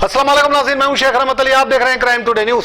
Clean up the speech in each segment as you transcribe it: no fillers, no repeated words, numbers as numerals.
अस्सलाम वालेकुम नाज़रीन, मैं हूं शेख रहमत अली। आप देख रहे हैं क्राइम टुडे न्यूज।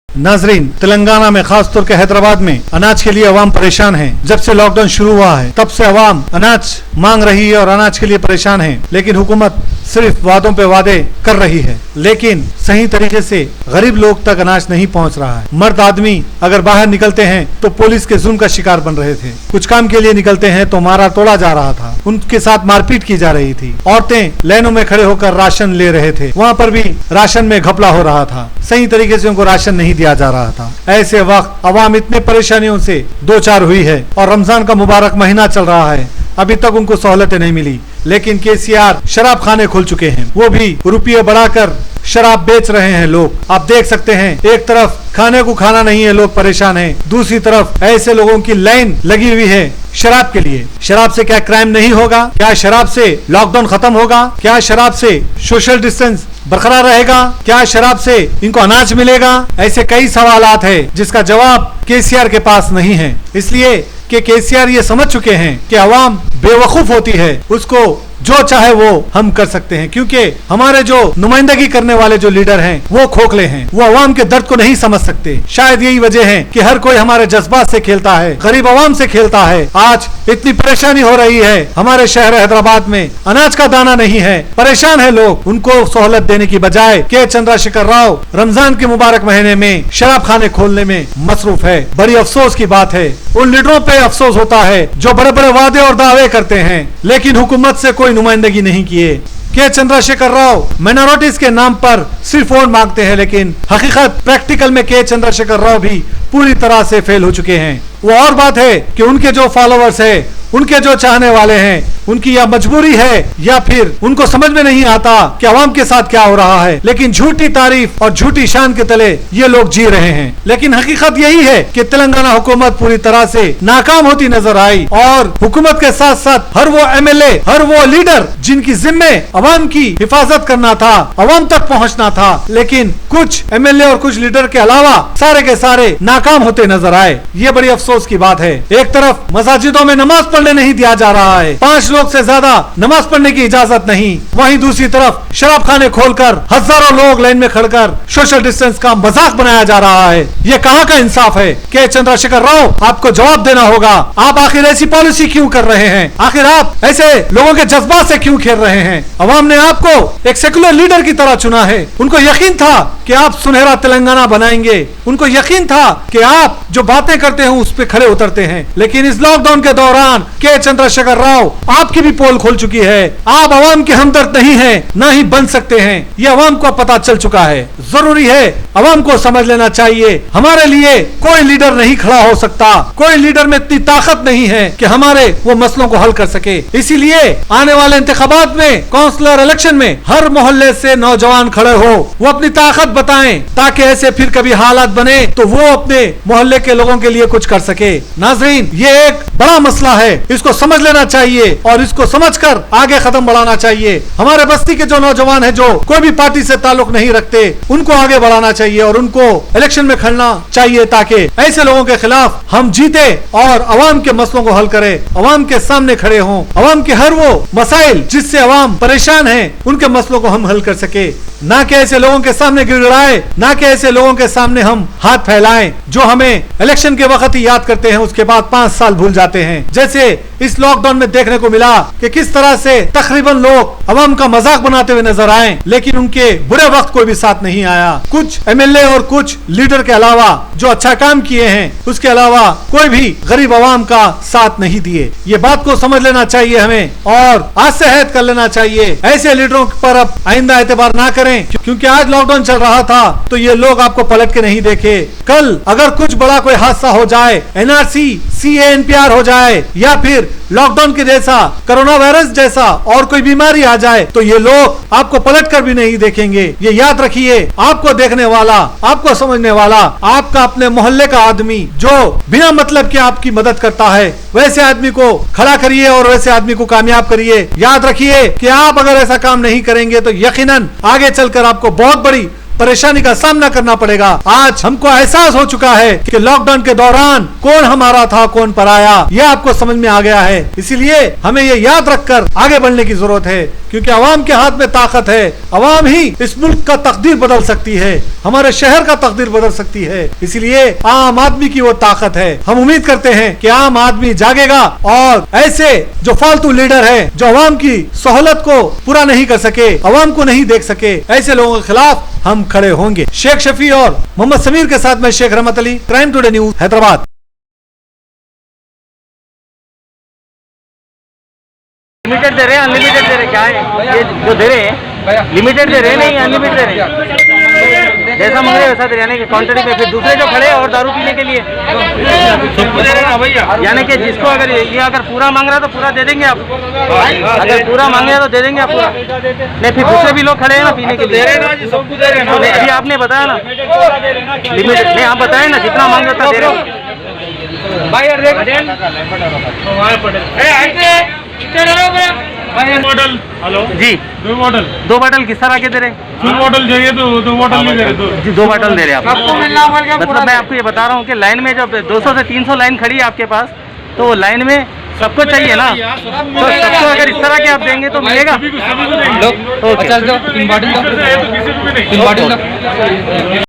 नाजरीन, तेलंगाना में खासतौर के हैदराबाद में अनाज के लिए अवाम परेशान है। जब से लॉकडाउन शुरू हुआ है तब से अवाम अनाज मांग रही है और अनाज के लिए परेशान है, लेकिन हुकूमत सिर्फ वादों पे वादे कर रही है, लेकिन सही तरीके से गरीब लोग तक अनाज नहीं पहुंच रहा है। मर्द आदमी अगर बाहर निकलते हैं तो पुलिस के जुल्म का शिकार बन रहे थे, कुछ काम के लिए निकलते हैं तो मारा तोड़ा जा रहा था, उनके साथ मारपीट की जा रही थी। औरतें लाइनों में खड़े होकर राशन ले रहे थे, वहाँ पर भी राशन में घपला हो रहा था, सही तरीके से उनको राशन नहीं दिया जा रहा था। ऐसे वक्त अवाम इतने परेशानियों से दो चार हुई है और रमजान का मुबारक महीना चल रहा है, अभी तक उनको सहूलतें नहीं मिली। लेकिन केसीआर शराब खाने खोल चुके हैं, वो भी रुपये बढ़ाकर शराब बेच रहे हैं लोग। आप देख सकते हैं, एक तरफ खाने को खाना नहीं है, लोग परेशान हैं, दूसरी तरफ ऐसे लोगों की लाइन लगी हुई है शराब के लिए। शराब से क्या क्राइम नहीं होगा? क्या शराब से लॉकडाउन खत्म होगा? क्या शराब से सोशल डिस्टेंस बरकरार रहेगा? क्या शराब से इनको अनाज मिलेगा? ऐसे कई सवालात है जिसका जवाब केसीआर के पास नहीं है, इसलिए कि केसीआर ये समझ चुके हैं कि अवाम बेवकूफ होती है, उसको जो चाहे वो हम कर सकते हैं, क्योंकि हमारे जो नुमाइंदगी करने वाले जो लीडर हैं वो खोखले हैं, वो अवाम के दर्द को नहीं समझ सकते। शायद यही वजह है कि हर कोई हमारे जज्बात से खेलता है, गरीब अवाम से खेलता है। आज इतनी परेशानी हो रही है हमारे शहर हैदराबाद में, अनाज का दाना नहीं है, परेशान है लोग। उनको सहूलत देने की बजाय के चंद्रशेखर राव रमजान के मुबारक महीने में शराब खाने खोलने में मसरूफ है। बड़ी अफसोस की बात है, उन लीडरों पे अफसोस होता है जो बड़े बड़े वादे और दावे करते हैं लेकिन हुकूमत से कोई नुमाइंदगी नहीं किए। के चंद्रशेखर राव माइनॉरिटीज के नाम पर सिर्फ वोट मांगते हैं, लेकिन हकीकत प्रैक्टिकल में के चंद्रशेखर राव भी पूरी तरह से फेल हो चुके हैं। वो और बात है कि उनके जो फॉलोअर्स है, उनके जो चाहने वाले हैं, उनकी या मजबूरी है या फिर उनको समझ में नहीं आता कि अवाम के साथ क्या हो रहा है, लेकिन झूठी तारीफ और झूठी शान के तले ये लोग जी रहे हैं। लेकिन हकीकत यही है कि तेलंगाना हुकूमत पूरी तरह से नाकाम होती नजर आई और हुकूमत के साथ साथ हर वो एमएलए, हर वो लीडर जिनकी जिम्मे अवाम की हिफाजत करना था, अवाम तक पहुँचना था, लेकिन कुछ एमएलए और कुछ लीडर के अलावा सारे के सारे नाकाम होते नजर आए। ये बड़ी अफसोस की बात है। एक तरफ मसाजिदों में नमाज पढ़ने नहीं दिया जा रहा है, 5 लोग से ज्यादा नमाज पढ़ने की इजाजत नहीं, वहीं दूसरी तरफ शराब खाने खोलकर हजारों लोग लाइन में खड़कर सोशल डिस्टेंस का मजाक बनाया जा रहा है। ये कहाँ का इंसाफ है? के चंद्रशेखर राव, आपको जवाब देना होगा। आप आखिर ऐसी पॉलिसी क्यों कर रहे हैं? आखिर आप ऐसे लोगों के जज्बात से क्यों खेल रहे हैं? अवाम ने आपको एक सेकुलर लीडर की तरह चुना है, उनको यकीन था कि आप सुनहरा तेलंगाना बनाएंगे, उनको यकीन था कि आप जो बातें करते हैं उस पर खड़े उतरते हैं। लेकिन इस लॉकडाउन के दौरान के चंद्रशेखर राव, आपकी भी पोल खोल चुकी है। आप अवाम के हमदर्द नहीं है, ना ही बन सकते हैं, ये अवाम को पता चल चुका है। जरूरी है अवाम को समझ लेना चाहिए, हमारे लिए कोई लीडर नहीं खड़ा हो सकता, कोई लीडर में इतनी ताकत नहीं है कि हमारे वो मसलों को हल कर सके। इसीलिए आने वाले इंतखाबात में, काउंसलर इलेक्शन में हर मोहल्ले से नौजवान खड़े हो, वो अपनी ताकत बताएं, ताकि ऐसे फिर कभी हालात बने तो वो अपने मोहल्ले के लोगों के लिए कुछ कर सके। नाजरीन, ये एक बड़ा मसला है, इसको समझ लेना चाहिए और इसको समझकर आगे कदम बढ़ाना चाहिए। हमारे बस्ती के जो नौजवान हैं, जो कोई भी पार्टी से ताल्लुक नहीं रखते, उनको आगे बढ़ाना चाहिए और उनको इलेक्शन में खड़ना चाहिए, ताकि ऐसे लोगों के खिलाफ हम जीते और अवाम के मसलों को हल करें, अवाम के सामने खड़े हों, अवाम के हर वो मसाइल जिससे अवाम परेशान है उनके मसलों को हम हल कर सके। ना कि ऐसे लोगों के सामने गिड़गिड़ाए, ना कि ऐसे लोगों के सामने हम हाथ फैलाएं जो हमें इलेक्शन के वक्त ही याद करते हैं, उसके बाद 5 साल भूल जाते हैं। जैसे इस लॉकडाउन में देखने को मिला कि किस तरह से तकरीबन लोग अवाम का मजाक बनाते हुए नजर आए, लेकिन उनके बुरे वक्त कोई भी साथ नहीं आया। कुछ एमएलए और कुछ लीडर के अलावा जो अच्छा काम किए हैं, उसके अलावा कोई भी गरीब अवाम का साथ नहीं दिए। ये बात को समझ लेना चाहिए हमें और आज से अहद कर लेना चाहिए, ऐसे लीडरों पर अब आइंदा एतबार ना करें, क्योंकि आज लॉकडाउन चल रहा था तो ये लोग आपको पलट के नहीं देखे। कल अगर कुछ बड़ा कोई हादसा हो जाए, एनआरसी, सीएनपीआर हो जाए या फिर लॉकडाउन के जैसा, कोरोना वायरस जैसा और कोई बीमारी आ जाए, तो ये लोग आपको पलट कर भी नहीं देखेंगे। ये याद रखिए, आपको देखने वाला, आपको समझने वाला, आपका अपने मोहल्ले का आदमी जो बिना मतलब के आपकी मदद करता है, वैसे आदमी को खड़ा करिए और वैसे आदमी को कामयाब करिए। याद रखिए कि आप अगर ऐसा काम नहीं करेंगे तो यकीनन आगे चलकर आपको बहुत बड़ी परेशानी का सामना करना पड़ेगा। आज हमको एहसास हो चुका है कि लॉकडाउन के दौरान कौन हमारा था कौन पराया, यह आपको समझ में आ गया है। इसीलिए हमें ये याद रखकर आगे बढ़ने की जरूरत है, क्योंकि अवाम के हाथ में ताकत है। अवाम ही इस मुल्क का तकदीर बदल सकती है, हमारे शहर का तकदीर बदल सकती है। इसलिए आम आदमी की वो ताकत है। हम उम्मीद करते हैं कि आम आदमी जागेगा और ऐसे जो फालतू लीडर है, जो अवाम की सहूलत को पूरा नहीं कर सके, अवाम को नहीं देख सके, ऐसे लोगों के खिलाफ हम खड़े होंगे। शेख शफी और मोहम्मद समीर के साथ मैं Sheikh Rahmat Ali, crime today news, Hyderabad. Limited दे रहे हैं, अनलिमिटेड दे रहे हैं, क्या है ये जो दे रहे हैं? लिमिटेड दे रहे हैं, नहीं अनलिमिटेड दे रहे हैं। जैसा मांग रहे हैं वैसा दे रहे हैं, यानी कि क्वांटिटी पे। फिर दूसरे जो खड़े हैं और दारू पीने के लिए सबको दे रहे हैं ना भैया, यानी कि जिसको अगर ये अगर पूरा मांग रहा है तो पूरा दे देंगे आप, अगर पूरा मांगे तो दे देंगे आप पूरा। नहीं फिर दूसरे भी लोग खड़े हैं ना पीने के लिए, सबको दे रहे हैं। अभी आपने बताया ना लिमिटेड, नहीं आप बताए ना जितना मांगे उतना दे रहे हैं। मॉडल हेलो जी दो बॉटल किस तरह के दे रहे हैं? फुल बॉटल चाहिए तो 2 बॉटल नहीं दे रहे। जी 2 बॉटल दे रहे हैं आप। मतलब मैं आपको ये बता रहा हूँ कि लाइन में जब 200 से 300 लाइन खड़ी है आपके पास, तो वो लाइन में सबको चाहिए ना, तो सबको अगर इस तरह के आप देंगे तो मिलेगा। सभी को देंगे। 50 दो, 3 बॉटल दो, 3 बॉटल